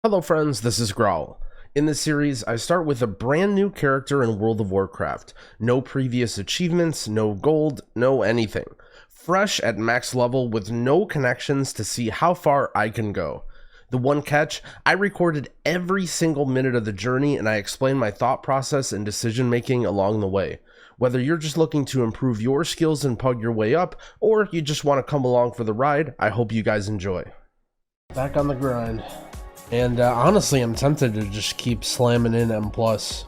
Hello friends, this is Growl. In this series, I start with a brand new character in World of Warcraft. No previous achievements, no gold, no anything. Fresh at max level with no connections to see how far I can go. The one catch, I recorded every single minute of the journey and I explained my thought process and decision making along the way. Whether you're just looking to improve your skills and pug your way up, or you just want to come along for the ride, I hope you guys enjoy. Back on the grind. And honestly, I'm tempted to just keep slamming in M+. Bind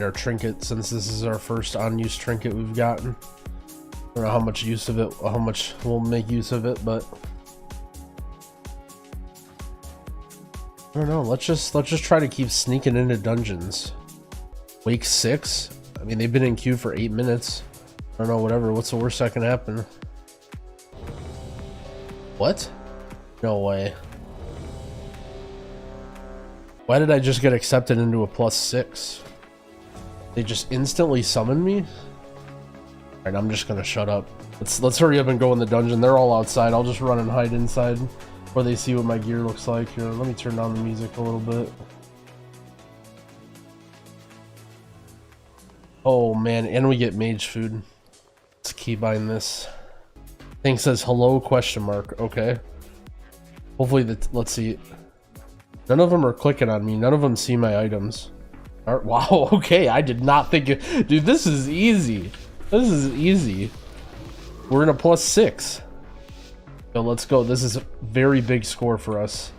our trinket, since this is our first on-use trinket we've gotten. I don't know how much use of it, how much we'll make use of it, but I don't know. Let's just try to keep sneaking into dungeons. Wake 6. I mean, they've been in queue for 8 minutes. I don't know. Whatever. What's the worst that can happen? What? No way. Why did I just get accepted into a +6? They just instantly summoned me? Alright, I'm just gonna shut up. Let's hurry up and go in the dungeon. They're all outside. I'll just run and hide inside where they see what my gear looks like. Here, let me turn down the music a little bit. Oh man, and we get mage food. Let's keybind this. Thing says hello question mark. Okay. Hopefully let's see. None of them are clicking on me. None of them see my items. All right, wow, okay. I did not think it. Dude, this is easy. This is easy. We're in a +6. So let's go. This is a very big score for us.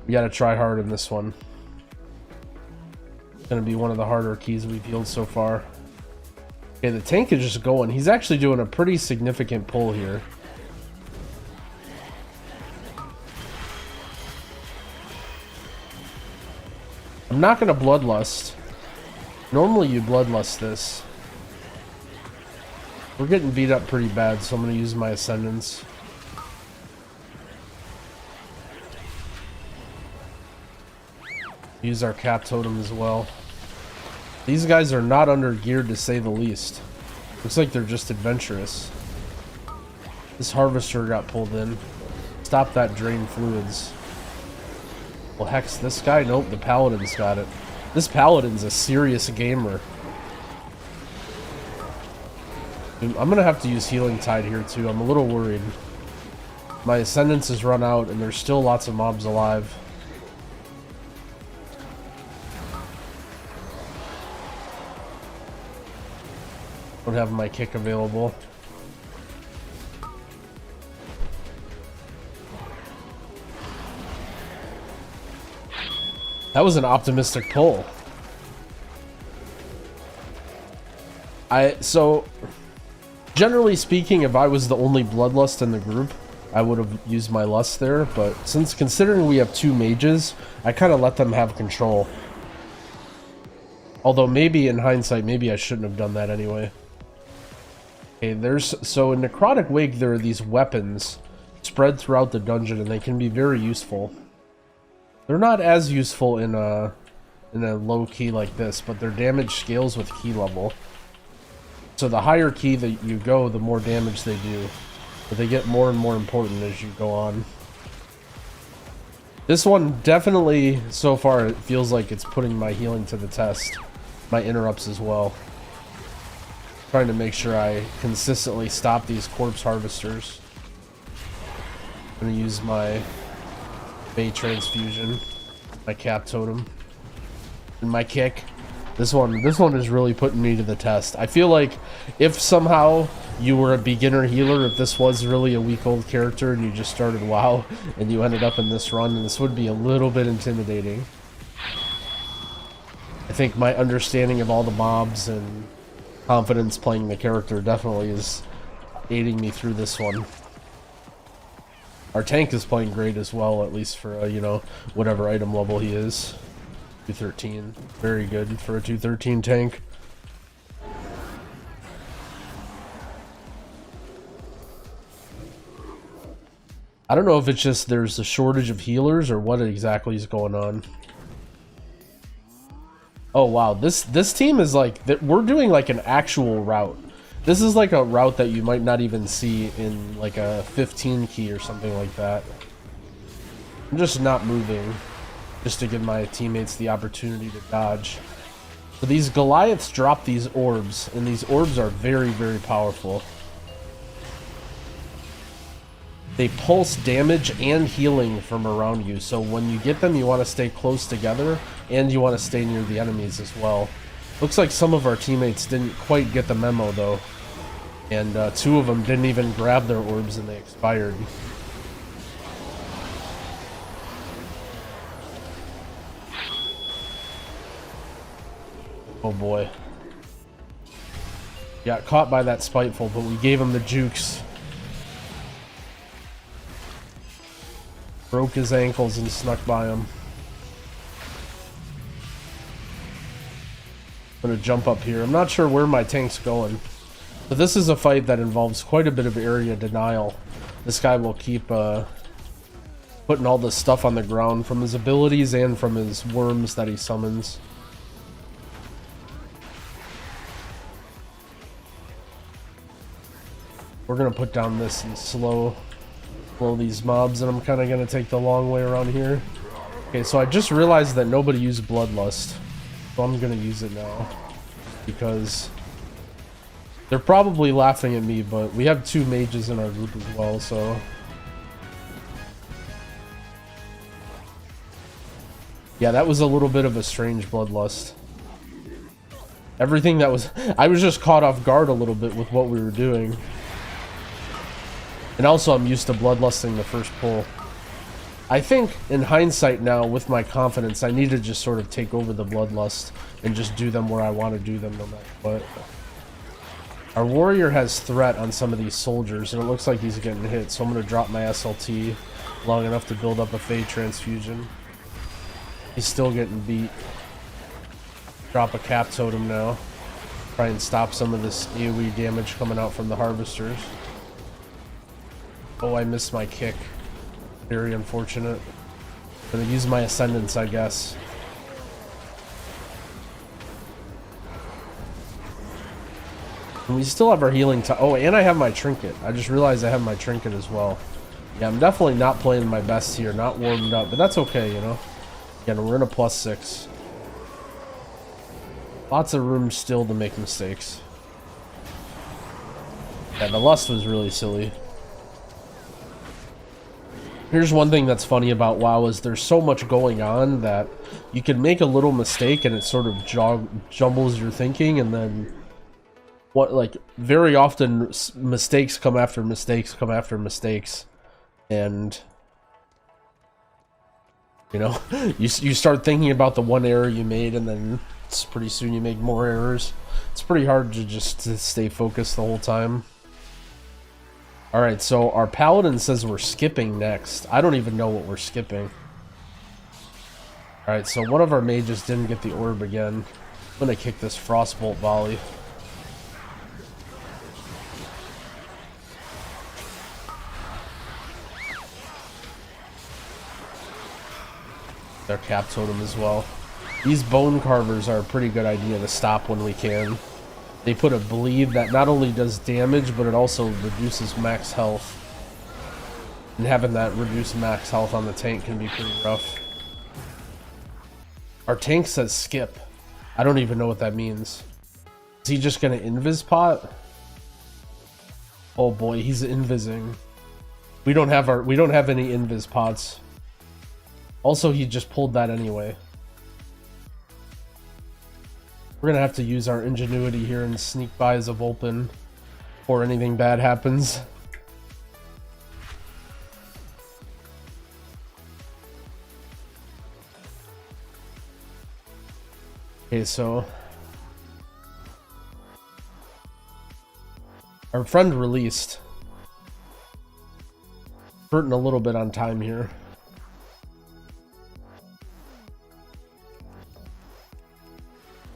We got to try hard in this one. It's going to be one of the harder keys we've healed so far. Okay, the tank is just going. He's actually doing a pretty significant pull here. I'm not going to bloodlust. Normally you bloodlust this. We're getting beat up pretty bad, so I'm going to use my ascendance. Use our cap totem as well. These guys are not under geared to say the least. Looks like they're just adventurous. This harvester got pulled in. Stop that drain fluids. Well, hex this guy? Nope, the paladin's got it. This paladin's a serious gamer. I'm gonna have to use healing tide here too. I'm a little worried. My ascendance has run out and there's still lots of mobs alive. Don't have my kick available. That was an optimistic pull. So generally speaking, if I was the only bloodlust in the group, I would have used my lust there, but since considering we have 2 mages, I kind of let them have control. Although maybe in hindsight, maybe I shouldn't have done that anyway. Okay, so in Necrotic Wake there are these weapons spread throughout the dungeon and they can be very useful. They're not as useful in a low key like this, but their damage scales with key level. So the higher key that you go, the more damage they do. But they get more and more important as you go on. This one definitely, so far, it feels like it's putting my healing to the test. My interrupts as well. Trying to make sure I consistently stop these corpse harvesters. I'm gonna use my Bay transfusion, my cap totem, and my kick. This one is really putting me to the test. I feel like if somehow you were a beginner healer, if this was really a week old character and you just started WoW and you ended up in this run, this would be a little bit intimidating. I think my understanding of all the mobs and confidence playing the character definitely is aiding me through this one. Our tank is playing great as well, at least for, you know, whatever item level he is. 213. Very good for a 213 tank. I don't know if it's just there's a shortage of healers or what exactly is going on. Oh wow, this team is like, we're doing like an actual route. This is like a route that you might not even see in like a 15 key or something like that. I'm just not moving, just to give my teammates the opportunity to dodge. So these Goliaths drop these orbs, and these orbs are very, very powerful. They pulse damage and healing from around you, so when you get them, you want to stay close together, and you want to stay near the enemies as well. Looks like some of our teammates didn't quite get the memo, though. And 2 of them didn't even grab their orbs, and they expired. Oh boy. Got caught by that Spiteful, but we gave him the jukes. Broke his ankles and snuck by him. I'm gonna jump up here. I'm not sure where my tank's going. But this is a fight that involves quite a bit of area denial. This guy will keep putting all this stuff on the ground from his abilities and from his worms that he summons. We're gonna put down this and slow these mobs, and I'm kind of gonna take the long way around here. Okay, so I just realized that nobody used Bloodlust, so I'm gonna use it now because they're probably laughing at me, but we have 2 mages in our group as well, so yeah, that was a little bit of a strange Bloodlust. Everything that was, I was just caught off guard a little bit with what we were doing. And also, I'm used to bloodlusting the first pull. I think, in hindsight now, with my confidence, I need to just sort of take over the bloodlust and just do them where I want to do them no matter what. Our warrior has threat on some of these soldiers, and it looks like he's getting hit, so I'm going to drop my SLT long enough to build up a Fade Transfusion. He's still getting beat. Drop a Cap Totem now. Try and stop some of this AoE damage coming out from the Harvesters. Oh, I missed my kick. Very unfortunate. I'm gonna use my Ascendance, I guess. And we still have our healing time. Oh, and I have my Trinket. I just realized I have my Trinket as well. Yeah, I'm definitely not playing my best here. Not warmed up, but that's okay, you know? Again, we're in a +6. Lots of room still to make mistakes. Yeah, the Lust was really silly. Here's one thing that's funny about WoW is there's so much going on that you can make a little mistake and it sort of jumbles your thinking, and then very often mistakes come after mistakes come after mistakes, and you know, you start thinking about the one error you made, and then pretty soon you make more errors. It's pretty hard to stay focused the whole time. Alright, so our paladin says we're skipping next. I don't even know what we're skipping. Alright, so one of our mages didn't get the orb again. I'm gonna kick this Frostbolt volley. Their Cap Totem as well. These Bone Carvers are a pretty good idea to stop when we can. They put a bleed that not only does damage, but it also reduces max health. And having that reduced max health on the tank can be pretty rough. Our tank says skip. I don't even know what that means. Is he just gonna invis pot? Oh boy, he's invising. We don't have any invis pots. Also, he just pulled that anyway. We're gonna have to use our ingenuity here and sneak by as a Vulpin before anything bad happens. Okay, so our friend released. Hurting a little bit on time here.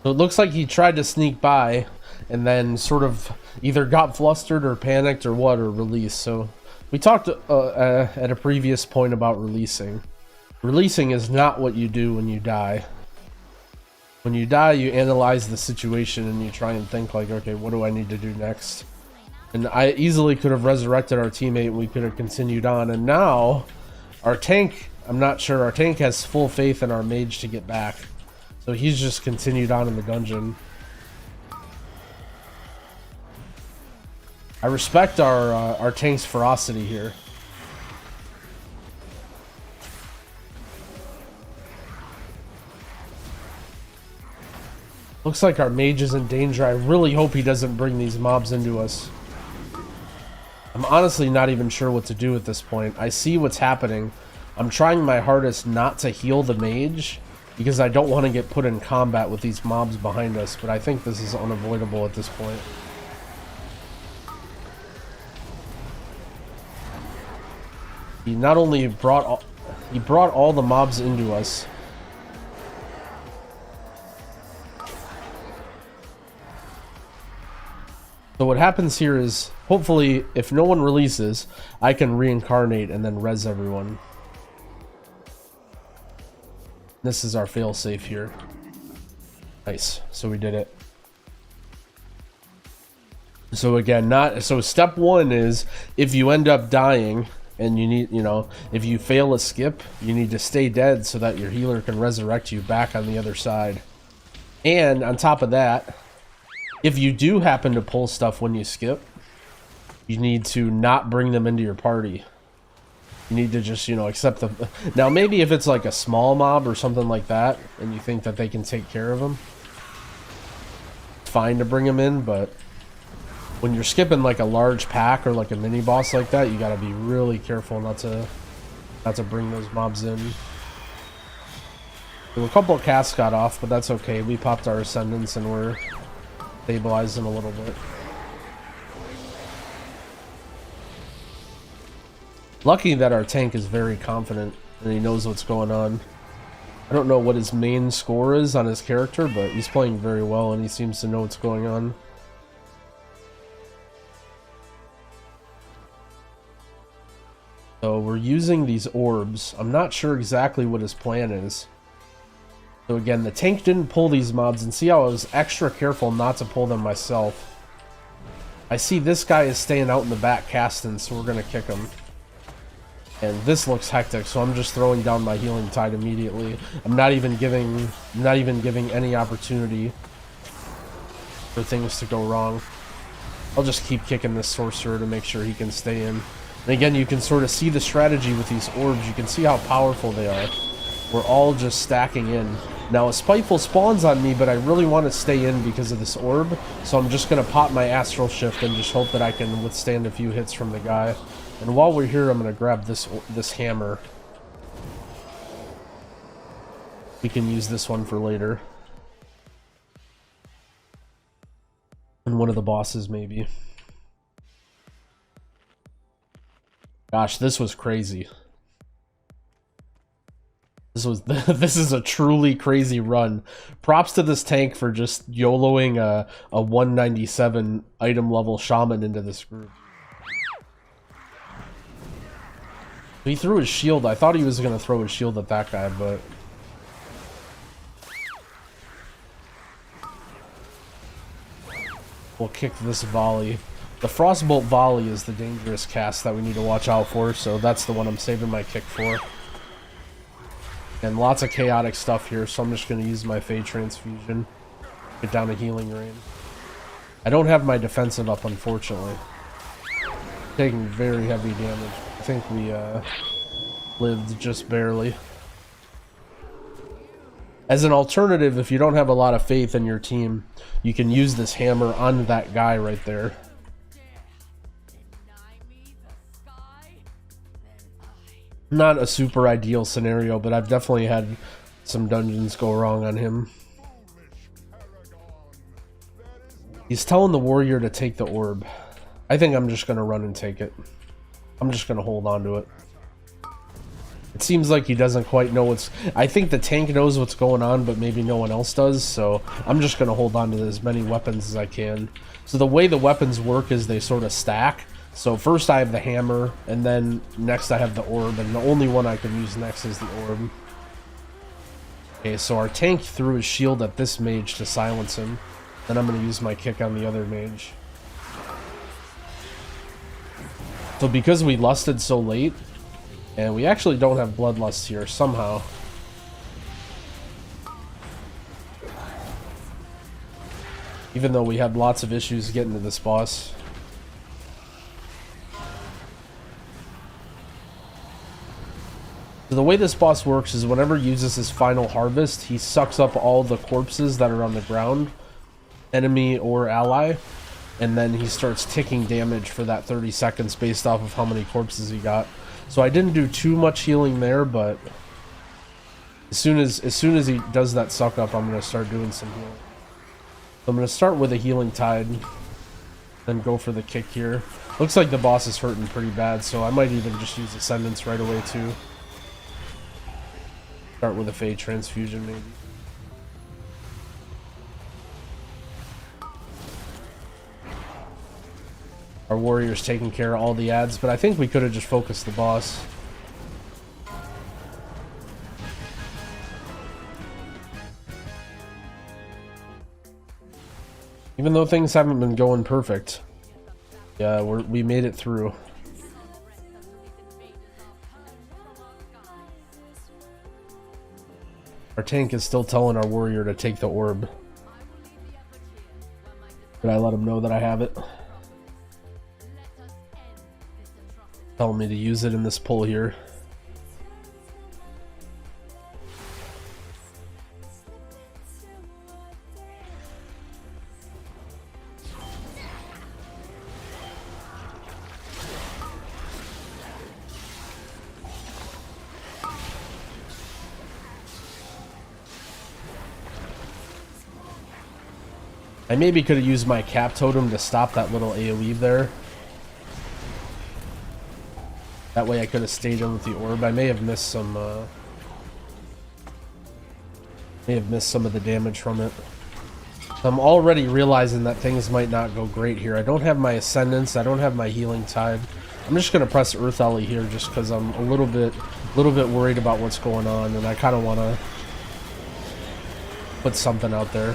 So it looks like he tried to sneak by and then sort of either got flustered or panicked or what, or released. So we talked at a previous point about releasing. Releasing is not what you do when you die. When you die, you analyze the situation and you try and think like, okay, what do I need to do next? And I easily could have resurrected our teammate and we could have continued on. And now our tank I'm not sure. Our tank has full faith in our mage to get back. So he's just continued on in the dungeon. I respect our tank's ferocity here. Looks like our mage is in danger. I really hope he doesn't bring these mobs into us. I'm honestly not even sure what to do at this point. I see what's happening. I'm trying my hardest not to heal the mage because I don't want to get put in combat with these mobs behind us, but I think this is unavoidable at this point. He not only brought all the mobs into us. So what happens here is, hopefully, if no one releases, I can reincarnate and then res everyone. This is our failsafe here. Nice. So we did it. So again, so step one is, if you end up dying and you need, if you fail a skip, you need to stay dead so that your healer can resurrect you back on the other side. And on top of that, if you do happen to pull stuff when you skip, you need to not bring them into your party. You need to just, accept the... Now, maybe if it's like a small mob or something like that, and you think that they can take care of them, it's fine to bring them in, but when you're skipping like a large pack or like a mini boss like that, you gotta be really careful not to bring those mobs in. So a couple of casts got off, but that's okay. We popped our ascendants and we're stabilizing a little bit. Lucky that our tank is very confident and he knows what's going on. I don't know what his main score is on his character, but he's playing very well and he seems to know what's going on. So we're using these orbs. I'm not sure exactly what his plan is. So again, the tank didn't pull these mobs, and see how I was extra careful not to pull them myself. I see this guy is staying out in the back casting, so we're gonna kick him. And this looks hectic, so I'm just throwing down my healing tide immediately. I'm not even giving any opportunity for things to go wrong. I'll just keep kicking this sorcerer to make sure he can stay in. And again, you can sort of see the strategy with these orbs. You can see how powerful they are. We're all just stacking in. Now, a Spiteful spawns on me, but I really want to stay in because of this orb. So I'm just going to pop my Astral Shift and just hope that I can withstand a few hits from the guy. And while we're here, I'm going to grab this hammer. We can use this one for later. And one of the bosses, maybe. Gosh, this was crazy. This is a truly crazy run. Props to this tank for just YOLOing a 197 item level shaman into this group. He threw his shield. I thought he was going to throw his shield at that guy, but... We'll kick this volley. The Frostbolt volley is the dangerous cast that we need to watch out for, so that's the one I'm saving my kick for. And lots of chaotic stuff here, so I'm just going to use my Fey Transfusion. Get down to healing range. I don't have my defensive up, unfortunately. Taking very heavy damage. I think we lived just barely. As an alternative, if you don't have a lot of faith in your team, you can use this hammer on that guy right there. Not a super ideal scenario, but I've definitely had some dungeons go wrong on him. He's telling the warrior to take the orb. I think I'm just going to run and take it. I'm just going to hold on to it. It seems like he doesn't quite know what's... I think the tank knows what's going on, but maybe no one else does, so I'm just going to hold on to as many weapons as I can. So the way the weapons work is they sort of stack. So first I have the hammer, and then next I have the orb, and the only one I can use next is the orb. Okay, so our tank threw his shield at this mage to silence him. Then I'm going to use my kick on the other mage. So because we lusted so late, And we actually don't have Bloodlust here, somehow. Even though we had lots of issues getting to this boss. So the way this boss works is whenever he uses his final harvest, he sucks up all the corpses that are on the ground, enemy or ally, and then he starts ticking damage for that 30 seconds based off of how many corpses he got. So I didn't do too much healing there, but as soon as he does that suck up, I'm going to start doing some healing. So I'm going to start with a healing tide, then go for the kick here. Looks like the boss is hurting pretty bad, so I might even just use Ascendance right away too. Start with a Fade Transfusion maybe. Our warrior's taking care of all the ads, but I think we could have just focused the boss. Even though things haven't been going perfect. Yeah, we made it through. Our tank is still telling our warrior to take the orb. But I let him know that I have it. Telling me to use it in this pull here. I maybe could have used my cap totem to stop that little AoE there. That way I could have stayed in with the orb. I may have missed some of the damage from it. I'm already realizing that things might not go great here. I don't have my Ascendance, I don't have my Healing Tide. I'm just gonna press Earth Ellie here just because I'm a little bit worried about what's going on, and I kind of want to put something out there.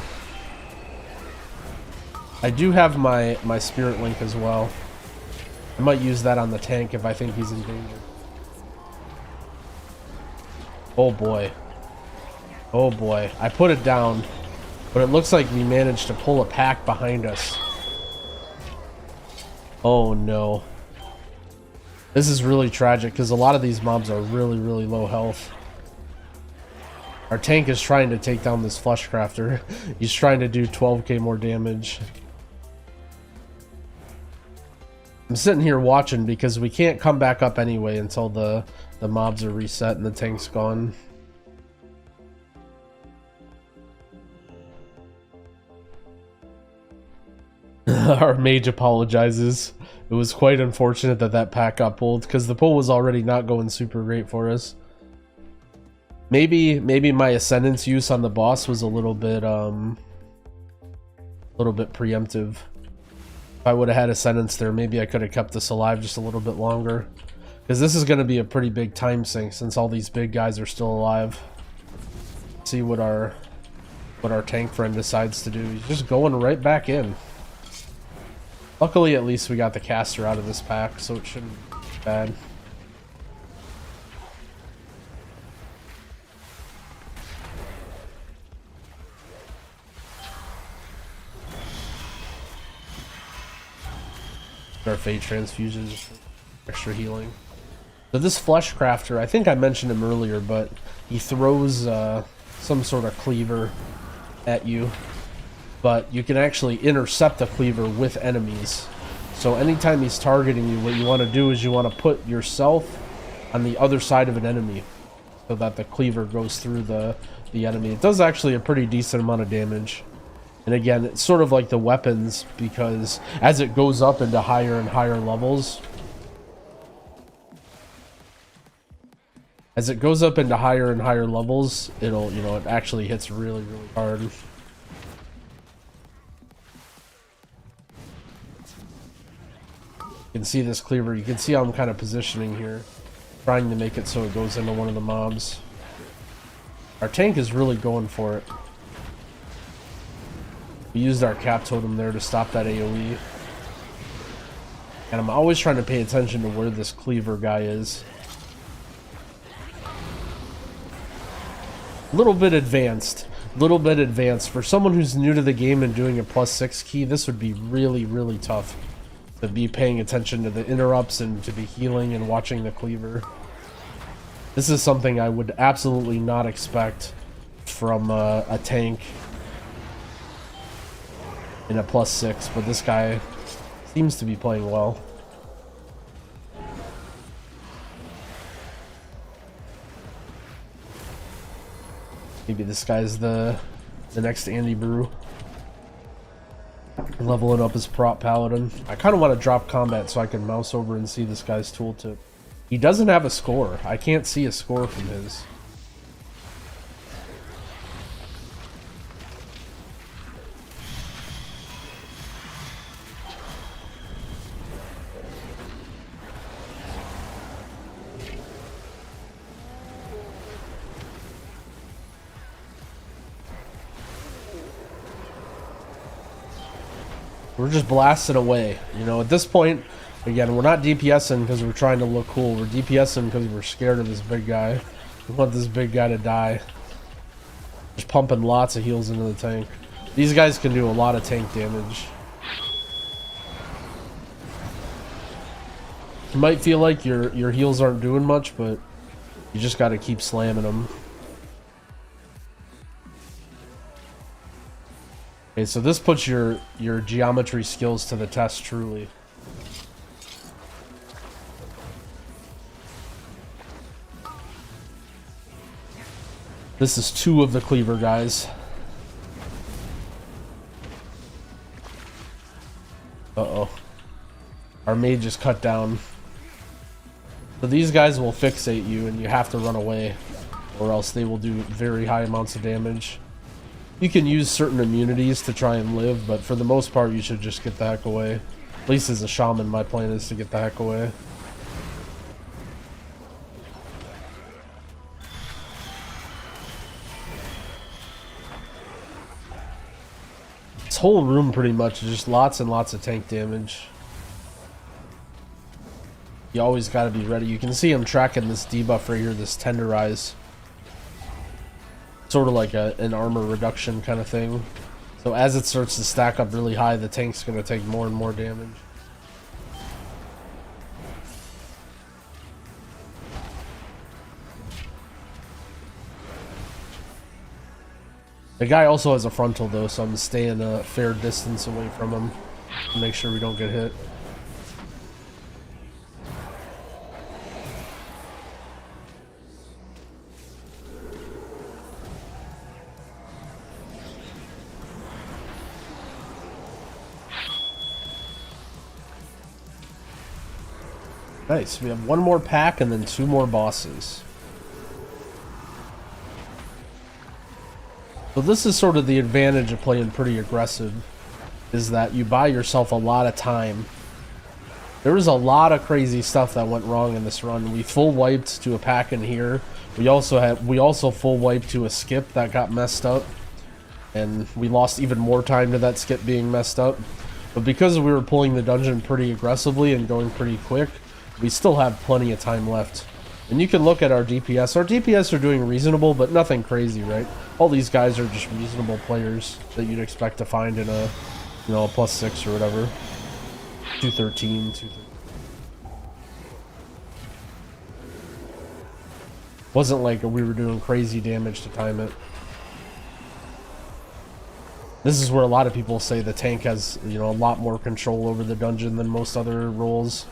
I do have my Spirit Link as well. I might use that on the tank if I think he's in danger. Oh boy. Oh boy. I put it down, but it looks like we managed to pull a pack behind us. Oh no. This is really tragic because a lot of these mobs are really, really low health. Our tank is trying to take down this Flesh Crafter. He's trying to do 12k more damage. I'm sitting here watching because we can't come back up anyway until the mobs are reset and the tank's gone. Our mage apologizes. It was quite unfortunate that that pack got pulled because the pull was already not going super great for us. Maybe my Ascendance use on the boss was a little bit preemptive. If I would have had Ascendance there, maybe I could have kept this alive just a little bit longer. Because this is going to be a pretty big time sink since all these big guys are still alive. See what our tank friend decides to do. He's just going right back in. Luckily, at least we got the caster out of this pack, so it shouldn't be bad. Our Fade Transfusion, extra healing. So this Flesh Crafter, I think I mentioned him earlier, but he throws some sort of cleaver at you, but you can actually intercept the cleaver with enemies. So anytime he's targeting you, what you want to do is you want to put yourself on the other side of an enemy so that the cleaver goes through the enemy. It does actually a pretty decent amount of damage. And again, it's sort of like the weapons, because as it goes up into higher and higher levels, it it actually hits really, really hard. You can see this cleaver, you can see how I'm kind of positioning here, trying to make it so it goes into one of the mobs. Our tank is really going for it. We used our cap totem there to stop that AoE. And I'm always trying to pay attention to where this cleaver guy is. Little bit advanced. Little bit advanced. For someone who's new to the game and doing a +6 key, this would be really, really tough. To be paying attention to the interrupts and to be healing and watching the cleaver. This is something I would absolutely not expect from a tank in a +6, but this guy seems to be playing well. Maybe this guy's the next Andy Brew. Leveling up his prop paladin. I kind of want to drop combat so I can mouse over and see this guy's tooltip. He doesn't have a score. I can't see a score from his. We're just blasting away. You know, at this point, again, we're not DPSing because we're trying to look cool. We're DPSing because we're scared of this big guy. We want this big guy to die. Just pumping lots of heals into the tank. These guys can do a lot of tank damage. You might feel like your heals aren't doing much, but you just got to keep slamming them. Okay, so this puts your geometry skills to the test, truly. This is 2 of the cleaver guys. Uh-oh. Our mage is cut down. So these guys will fixate you and you have to run away, or else they will do very high amounts of damage. You can use certain immunities to try and live, but for the most part you should just get the heck away. At least as a shaman, my plan is to get the heck away. This whole room pretty much is just lots and lots of tank damage. You always gotta be ready. You can see I'm tracking this debuff right here, this tenderize. Sort of like an armor reduction kind of thing. So as it starts to stack up really high, the tank's going to take more and more damage. The guy also has a frontal though, so I'm staying a fair distance away from him to make sure we don't get hit. Nice, we have 1 more pack and then 2 more bosses. So this is sort of the advantage of playing pretty aggressive, is that you buy yourself a lot of time. There was a lot of crazy stuff that went wrong in this run. We full wiped to a pack in here. We also full wiped to a skip that got messed up, and we lost even more time to that skip being messed up. But because we were pulling the dungeon pretty aggressively and going pretty quick, we still have plenty of time left. And you can look at our DPS. Our DPS are doing reasonable, but nothing crazy, right? All these guys are just reasonable players that you'd expect to find in a, you know, a +6 or whatever. 213, 213. Wasn't like we were doing crazy damage to time it. This is where a lot of people say the tank has, you know, a lot more control over the dungeon than most other roles.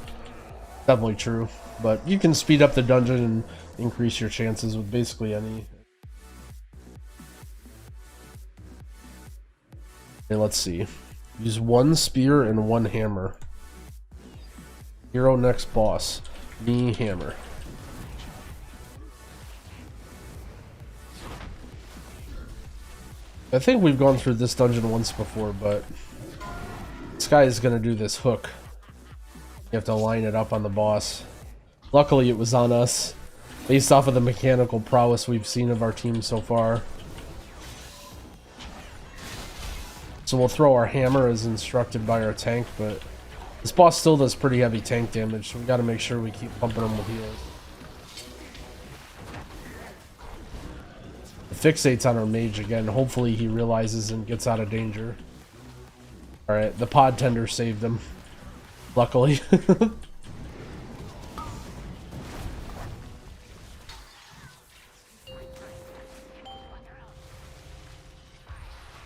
Definitely true, but you can speed up the dungeon and increase your chances with basically any. Okay, let's see. Use 1 spear and 1 hammer. Hero next boss. Me hammer. I think we've gone through this dungeon once before, but this guy is gonna do this hook. You have to line it up on the boss. Luckily it was on us, based off of the mechanical prowess we've seen of our team so far. So we'll throw our hammer as instructed by our tank, but this boss still does pretty heavy tank damage, so we gotta make sure we keep pumping him with heals. The fixates on our mage again. Hopefully he realizes and gets out of danger. Alright, the pod tender saved him. Luckily.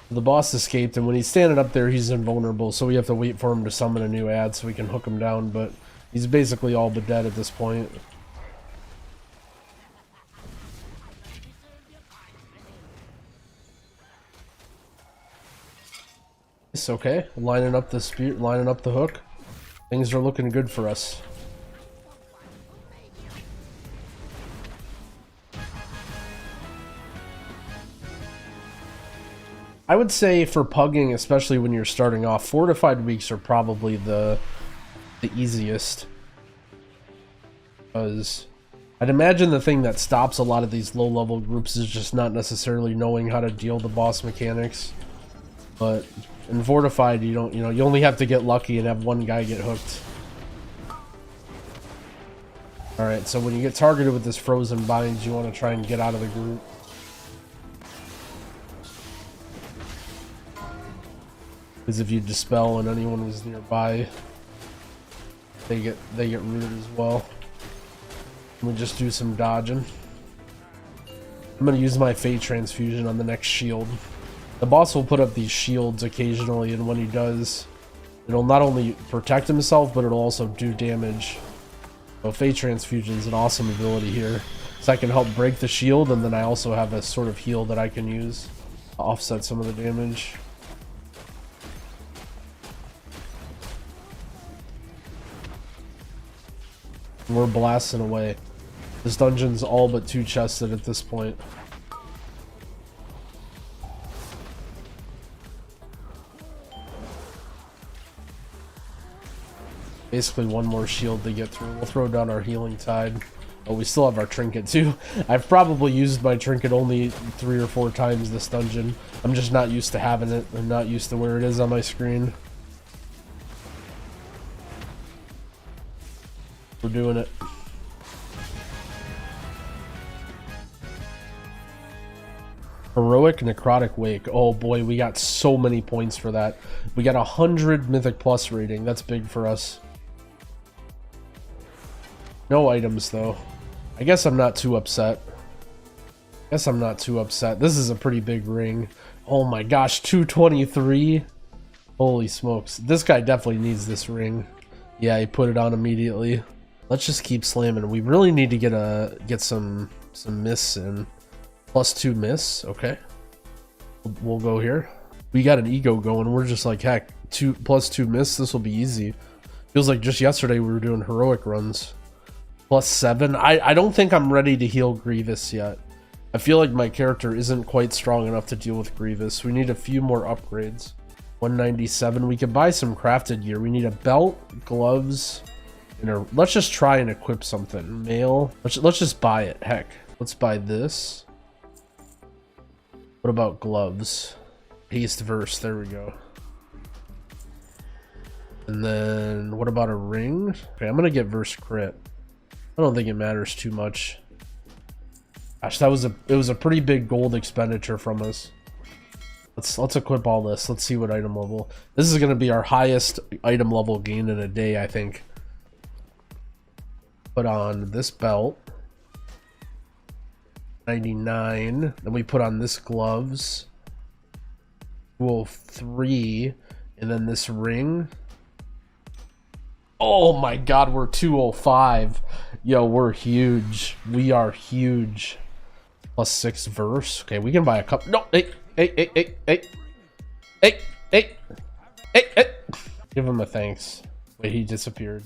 The boss escaped, and when he's standing up there, he's invulnerable, so we have to wait for him to summon a new ad so we can hook him down, but he's basically all but dead at this point. It's okay. Lining up the spear, lining up the hook. Things are looking good for us. I would say for pugging, especially when you're starting off, fortified weeks are probably the easiest. Because I'd imagine the thing that stops a lot of these low-level groups is just not necessarily knowing how to deal the boss mechanics. But in fortified, you don't, you only have to get lucky and have one guy get hooked. Alright, so when you get targeted with this frozen binds, you want to try and get out of the group. Because if you dispel and anyone was nearby, they get rooted as well. We just do some dodging. I'm gonna use my Fate Transfusion on the next shield. The boss will put up these shields occasionally, and when he does, it'll not only protect himself, but it'll also do damage. So Fate Transfusion is an awesome ability here. So I can help break the shield, and then I also have a sort of heal that I can use to offset some of the damage. We're blasting away. This dungeon's all but two-chested at this point. Basically one more shield to get through. We'll throw down our healing tide. Oh, we still have our trinket too. I've probably used my trinket only 3 or 4 times this dungeon. I'm just not used to having it. I'm not used to where it is on my screen. We're doing it. Heroic Necrotic Wake. Oh boy, we got so many points for that. We got 100 Mythic Plus rating. That's big for us. No items though. I guess I'm not too upset. This is a pretty big ring. Oh my gosh, 223. Holy smokes. This guy definitely needs this ring. Yeah, he put it on immediately. Let's just keep slamming. We really need to get some miss in. +2 miss. Okay. We'll go here. We got an ego going. We're just like, heck, +2 miss. This will be easy. Feels like just yesterday we were doing heroic runs. +7. I don't think I'm ready to heal Grievous yet. I feel like my character isn't quite strong enough to deal with Grievous. We need a few more upgrades. 197. We could buy some crafted gear. We need a belt, gloves, and let's just try and equip something. Mail. Let's just buy it. Heck. Let's buy this. What about gloves? Haste verse. There we go. And then what about a ring? Okay, I'm gonna get verse crit. I don't think it matters too much. Gosh, it was a pretty big gold expenditure from us. Let's equip all this. Let's see what item level. This is gonna be our highest item level gain in a day, I think. Put on this belt. 99. Then we put on this gloves. 203. And then this ring. Oh my god, we're 205. Yo, we're huge. We are huge. +6 verse. Okay, we can buy a cup. No, hey. Give him a thanks. Wait, he disappeared.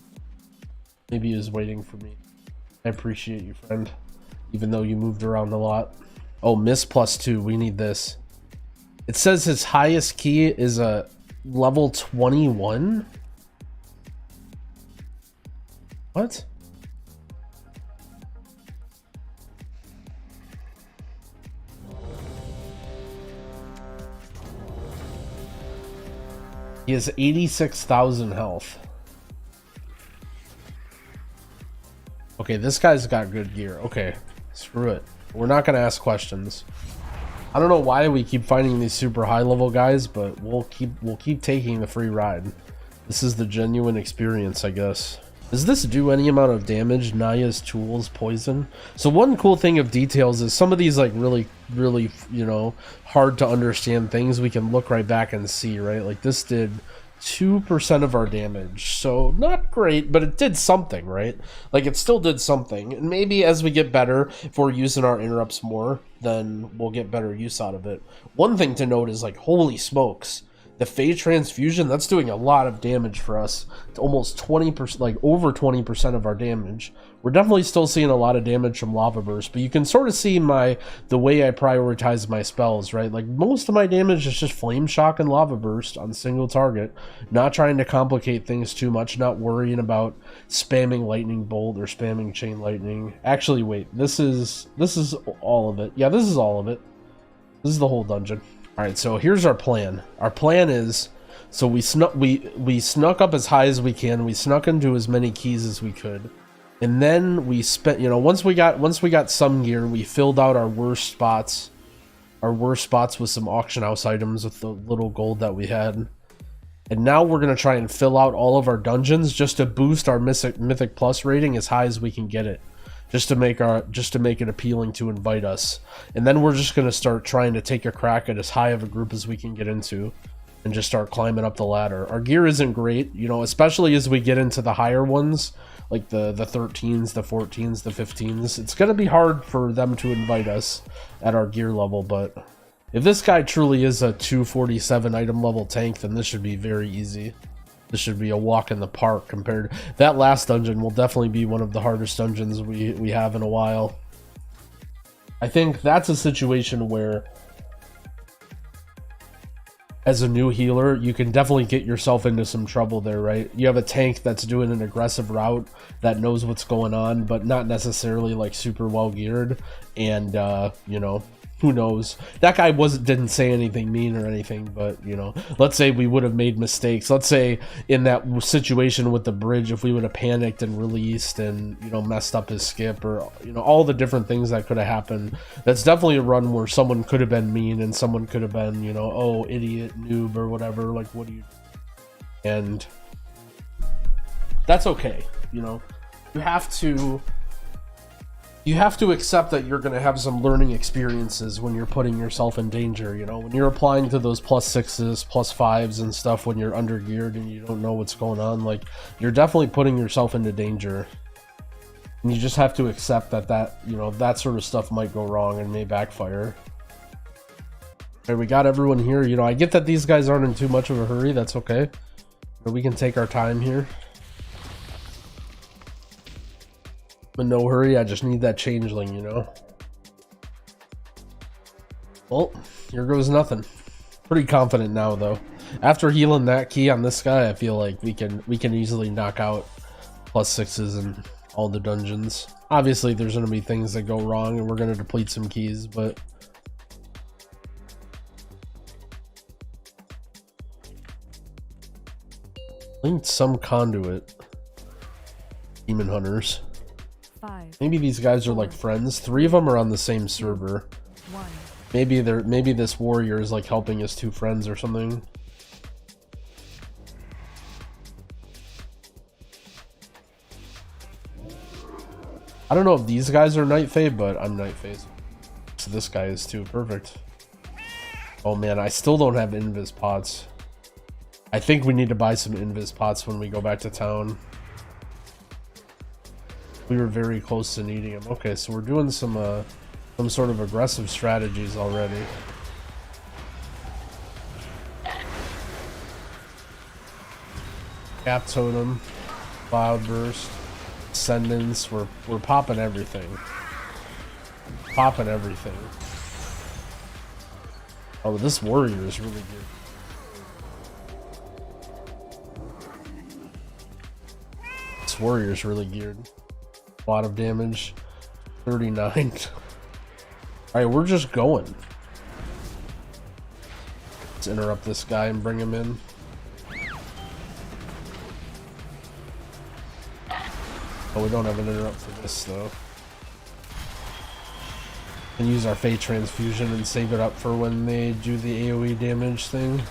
Maybe he was waiting for me. I appreciate you, friend. Even though you moved around a lot. Oh, miss +2. We need this. It says his highest key is a level 21. What? He has 86,000 health. Okay, this guy's got good gear. Okay, screw it. We're not gonna ask questions. I don't know why we keep finding these super high level guys, but we'll keep taking the free ride. This is the genuine experience, I guess. Does this do any amount of damage? Naya's tools, poison. So one cool thing of details is some of these like really, you know, hard to understand things we can look right back and see, right? Like this did 2% of our damage, so not great, but it did something, right? Like it still did something. And maybe as we get better, if we're using our interrupts more, then we'll get better use out of it. One thing to note is like, holy smokes, the Phase Transfusion, that's doing a lot of damage for us. It's almost 20%, like over 20% of our damage. We're definitely still seeing a lot of damage from Lava Burst, but you can sort of see the way I prioritize my spells, right? Like most of my damage is just Flame Shock and Lava Burst on single target, not trying to complicate things too much, not worrying about spamming Lightning Bolt or spamming Chain Lightning. Actually, wait, this is all of it. Yeah, this is all of it. This is the whole dungeon. All right, so here's our plan. Our plan is, so we snuck up as high as we can. We snuck into as many keys as we could, and then we spent, you know, once we got some gear, we filled out our worst spots with some auction house items with the little gold that we had, and now we're gonna try and fill out all of our dungeons just to boost our mythic plus rating as high as we can get it. Just to make it appealing to invite us. And then we're just gonna start trying to take a crack at as high of a group as we can get into and just start climbing up the ladder. Our gear isn't great, you know, especially as we get into the higher ones, like the 13s, the 14s, the 15s. It's gonna be hard for them to invite us at our gear level, but if this guy truly is a 247 item level tank, then this should be very easy. This should be a walk in the park compared to that last dungeon. Will definitely be one of the hardest dungeons we have in a while. I think that's a situation where, as a new healer, you can definitely get yourself into some trouble there, right? You have a tank that's doing an aggressive route that knows what's going on, but not necessarily like super well geared, and you know, who knows? That guy didn't say anything mean or anything, but you know, let's say we would have made mistakes. Let's say in that situation with the bridge, if we would have panicked and released and, you know, messed up his skip, or, you know, all the different things that could have happened. That's definitely a run where someone could have been mean and someone could have been, you know, oh, idiot, noob, or whatever. Like, what do you? And that's okay. You know, you have to accept that you're going to have some learning experiences when you're putting yourself in danger. You know, when you're applying to those +6s, +5s and stuff, when you're under geared and you don't know what's going on, like, you're definitely putting yourself into danger. And you just have to accept that, you know, that sort of stuff might go wrong and may backfire. Okay, we got everyone here. You know, I get that these guys aren't in too much of a hurry. That's okay. But we can take our time here. But no hurry, I just need that changeling, you know. Well, here goes nothing. Pretty confident now, though. After healing that key on this guy, I feel like we can easily knock out +6s in all the dungeons. Obviously, there's going to be things that go wrong, and we're going to deplete some keys, but linked some conduit. Demon hunters. 5, Maybe these guys are like friends. 3 of them are on the same server. 1. Maybe this warrior is like helping his 2 friends or something. I don't know if these guys are Night Fae, but I'm Night Fae. So this guy is too. Perfect. Oh man, I still don't have invis pots. I think we need to buy some invis pots when we go back to town. We were very close to needing them. Okay, so we're doing some sort of aggressive strategies already. Cap totem, cloud burst, ascendance. We're popping everything. Popping everything. Oh, this warrior is really good. This warrior is really geared. A lot of damage. 39. Alright, we're just going. Let's interrupt this guy and bring him in. Oh, we don't have an interrupt for this, though. And use our Fate Transfusion and save it up for when they do the AoE damage thing.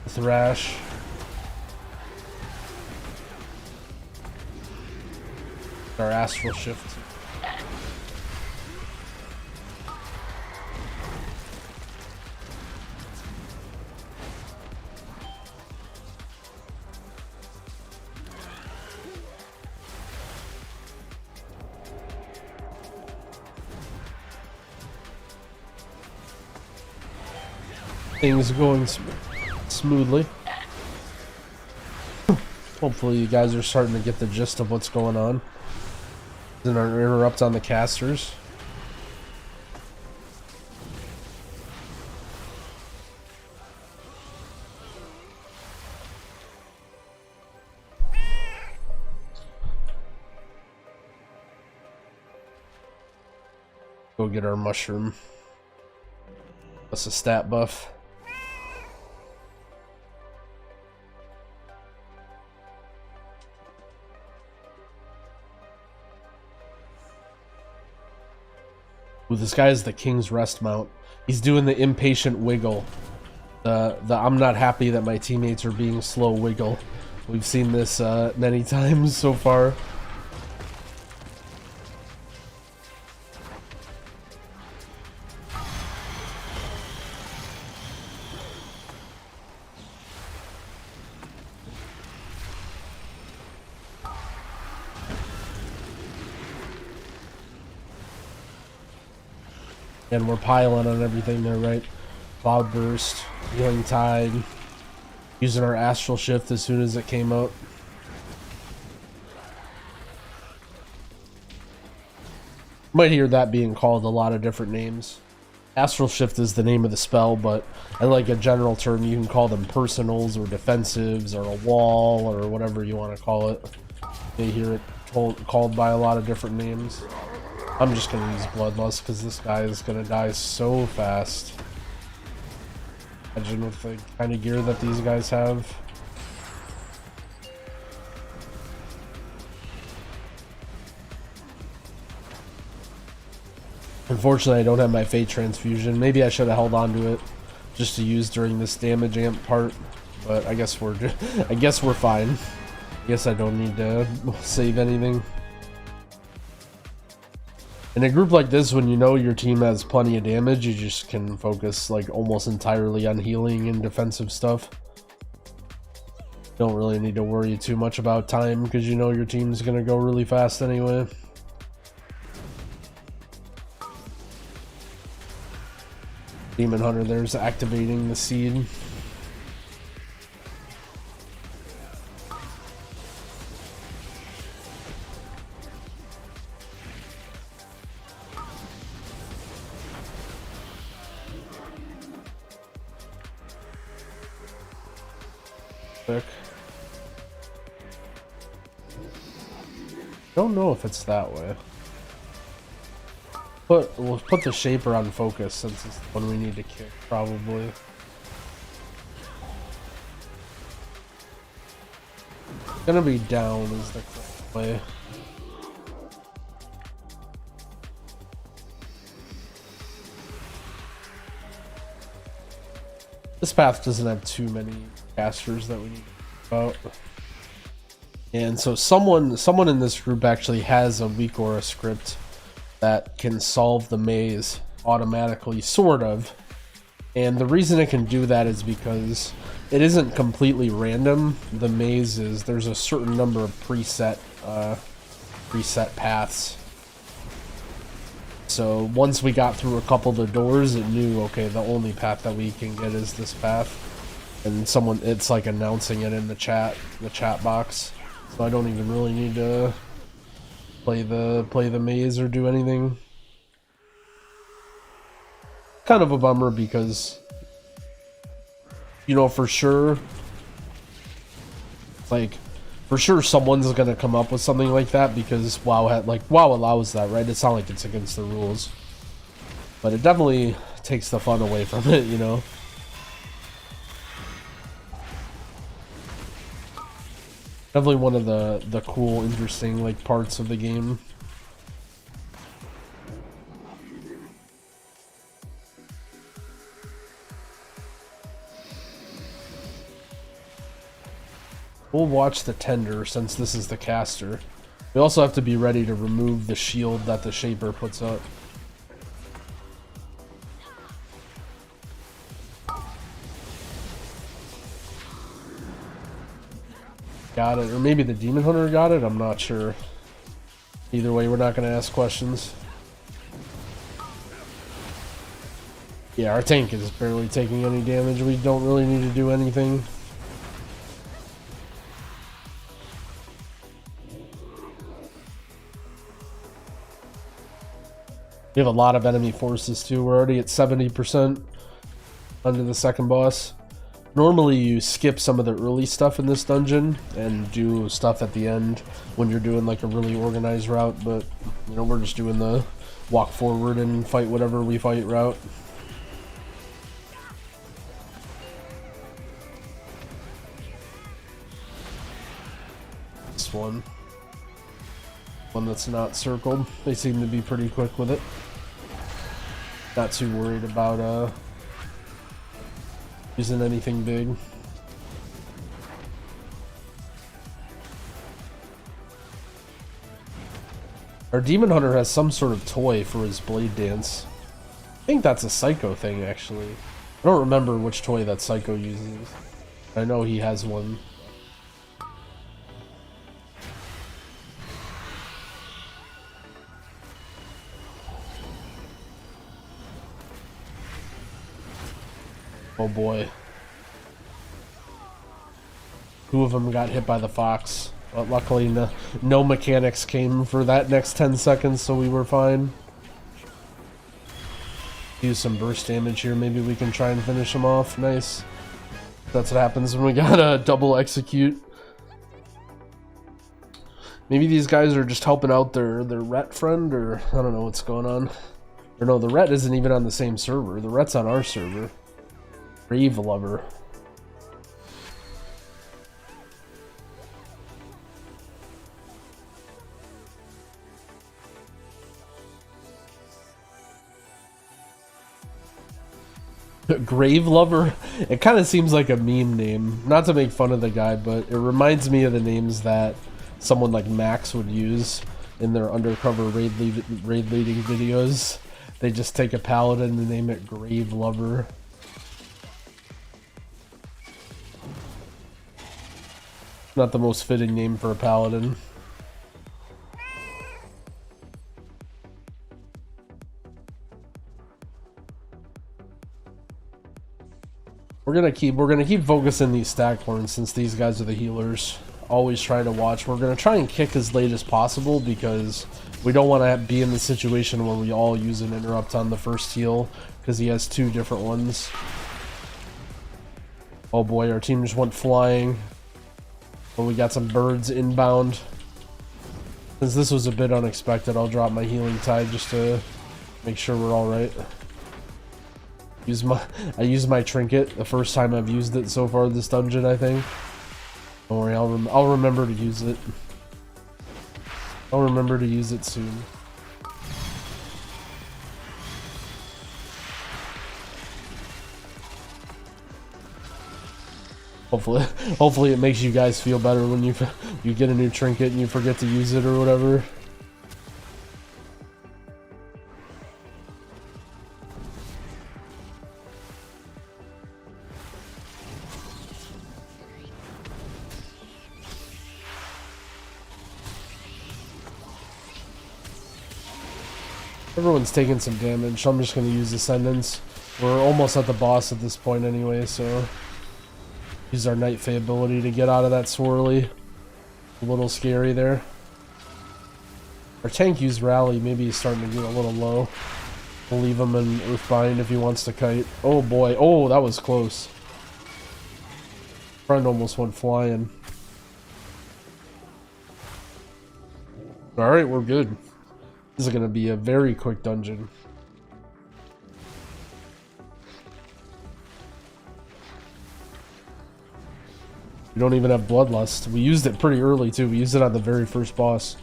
Thrash. Our Astral Shift. Things going smoothly. Hopefully you guys are starting to get the gist of what's going on. Then our interrupt on the casters. Go get our mushroom. That's a stat buff. Ooh, this guy is the King's Rest mount. He's doing the impatient wiggle. The I'm not happy that my teammates are being slow wiggle. We've seen this many times so far. And we're piling on everything there, right? Cloud Burst, Healing Tide, using our Astral Shift as soon as it came out. Might hear that being called a lot of different names. Astral Shift is the name of the spell, but I like a general term. You can call them personals or defensives or a wall or whatever you want to call it. They hear it called by a lot of different names. I'm just going to use Bloodlust because this guy is going to die so fast. Imagine with the kind of gear that these guys have. Unfortunately, I don't have my Fate Transfusion. Maybe I should have held on to it just to use during this damage amp part. But I guess we're fine. I guess I don't need to save anything. In a group like this, when you know your team has plenty of damage, you just can focus like almost entirely on healing and defensive stuff. Don't really need to worry too much about time because you know your team's gonna go really fast anyway. Demon Hunter there's activating the seed. Don't know if it's that way. But we'll put the Shaper on focus since it's the one we need to kick, probably. Gonna be down is the correct way. This path doesn't have too many casters that we need to know about. And so someone in this group actually has a weak aura script that can solve the maze automatically, sort of. And the reason it can do that is because it isn't completely random. The maze is, there's a certain number of preset paths. So once we got through a couple of the doors, it knew, okay, the only path that we can get is this path. And it's like announcing it in the chat box. So I don't even really need to play the maze or do anything. Kind of a bummer because, you know, for sure someone's gonna come up with something like that because WoW allows that, right? It's not like it's against the rules, but it definitely takes the fun away from it, you know. Definitely one of the cool, interesting like parts of the game. We'll watch the tender since this is the caster. We also have to be ready to remove the shield that the shaper puts up. Got it, or maybe the demon hunter got it, I'm not sure. Either way, we're not going to ask questions. Yeah, our tank is barely taking any damage. We don't really need to do anything. We have a lot of enemy forces too. We're already at 70% under the second boss. Normally you skip some of the early stuff in this dungeon and do stuff at the end when you're doing like a really organized route, but you know, we're just doing the walk forward and fight whatever we fight route. This one that's not circled, they seem to be pretty quick with it. Not too worried about using anything big. Our demon hunter has some sort of toy for his blade dance. I think that's a Psycho thing, actually. I don't remember which toy that Psycho uses. I know he has one. Oh boy. Two of them got hit by the fox. But luckily no mechanics came for that next 10 seconds, so we were fine. Use some burst damage here, maybe we can try and finish them off. Nice. That's what happens when we gotta double execute. Maybe these guys are just helping out their Ret friend, or I don't know what's going on. Or no, the Ret isn't even on the same server. The Ret's on our server. Grave Lover. Grave Lover? It kind of seems like a meme name. Not to make fun of the guy, but it reminds me of the names that someone like Max would use in their undercover raid leading videos. They just take a paladin and name it Grave Lover. Not the most fitting name for a paladin. We're gonna keep focusing these stack points since these guys are the healers. Always try to watch. We're gonna try and kick as late as possible because we don't want to be in the situation where we all use an interrupt on the first heal because he has two different ones. Oh boy, our team just went flying. But we got some birds inbound. Since this was a bit unexpected, I'll drop my healing tide just to make sure we're alright. I used my trinket the first time I've used it so far this dungeon, I think. Don't worry, I'll remember to use it. I'll remember to use it soon. Hopefully it makes you guys feel better when you get a new trinket and you forget to use it or whatever. Everyone's taking some damage, so I'm just going to use Ascendance. We're almost at the boss at this point anyway, so use our Night Fae ability to get out of that swirly. A little scary there. Our tank used Rally, maybe he's starting to get a little low. We'll leave him in Earthbind if he wants to kite. Oh boy, oh that was close. Friend almost went flying. Alright, we're good. This is going to be a very quick dungeon. We don't even have Bloodlust. We used it pretty early too. We used it on the very first boss.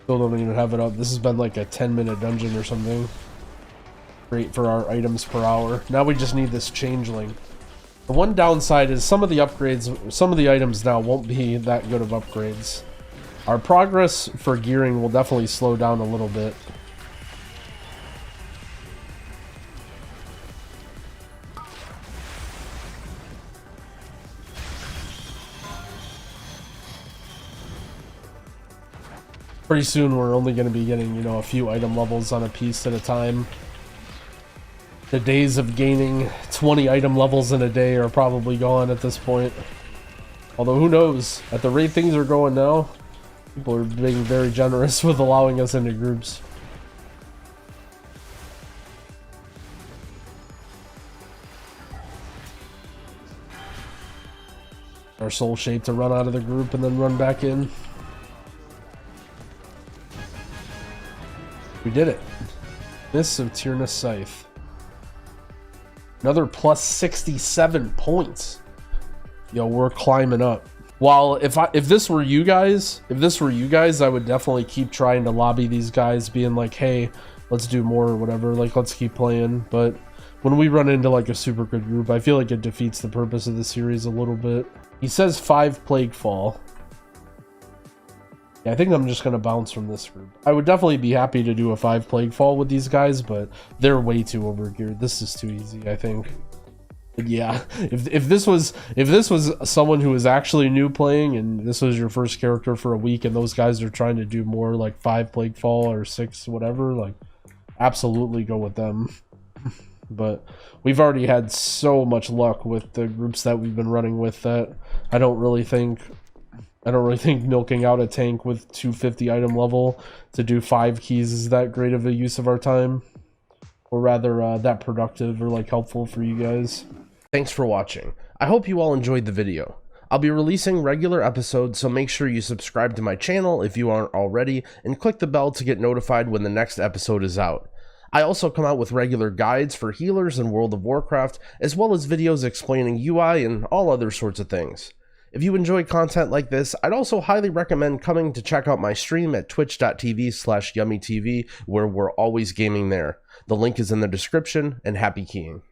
Still don't even have it up. This has been like a 10-minute dungeon or something. Great for our items per hour. Now we just need this changeling. The one downside is some of the upgrades, some of the items now won't be that good of upgrades. Our progress for gearing will definitely slow down a little bit. Pretty soon we're only going to be getting, you know, a few item levels on a piece at a time. The days of gaining 20 item levels in a day are probably gone at this point. Although who knows, at the rate things are going now, people are being very generous with allowing us into groups. Our soul shape to run out of the group and then run back in. We did it. Miss of Tyrannus Scythe. Another plus 67 points. Yo, we're climbing up. While if this were you guys, I would definitely keep trying to lobby these guys, being like, hey, let's do more or whatever. Like, let's keep playing. But when we run into like a super good group, I feel like it defeats the purpose of the series a little bit. He says 5 Plague Fall. Yeah, I think I'm just gonna bounce from this group. I would definitely be happy to do a 5 Plague Fall with these guys, but they're way too overgeared. This is too easy, I think. But yeah, if this was someone who was actually new playing and this was your first character for a week and those guys are trying to do more like 5 Plague Fall or 6 whatever, like absolutely go with them. But we've already had so much luck with the groups that we've been running with that I don't really think milking out a tank with 250 item level to do 5 keys is that great of a use of our time, or rather that productive or like helpful for you guys. Thanks for watching. I hope you all enjoyed the video. I'll be releasing regular episodes, so make sure you subscribe to my channel if you aren't already and click the bell to get notified when the next episode is out. I also come out with regular guides for healers in World of Warcraft, as well as videos explaining UI and all other sorts of things. If you enjoy content like this, I'd also highly recommend coming to check out my stream at twitch.tv/yumytv, where we're always gaming there. The link is in the description, and happy keying.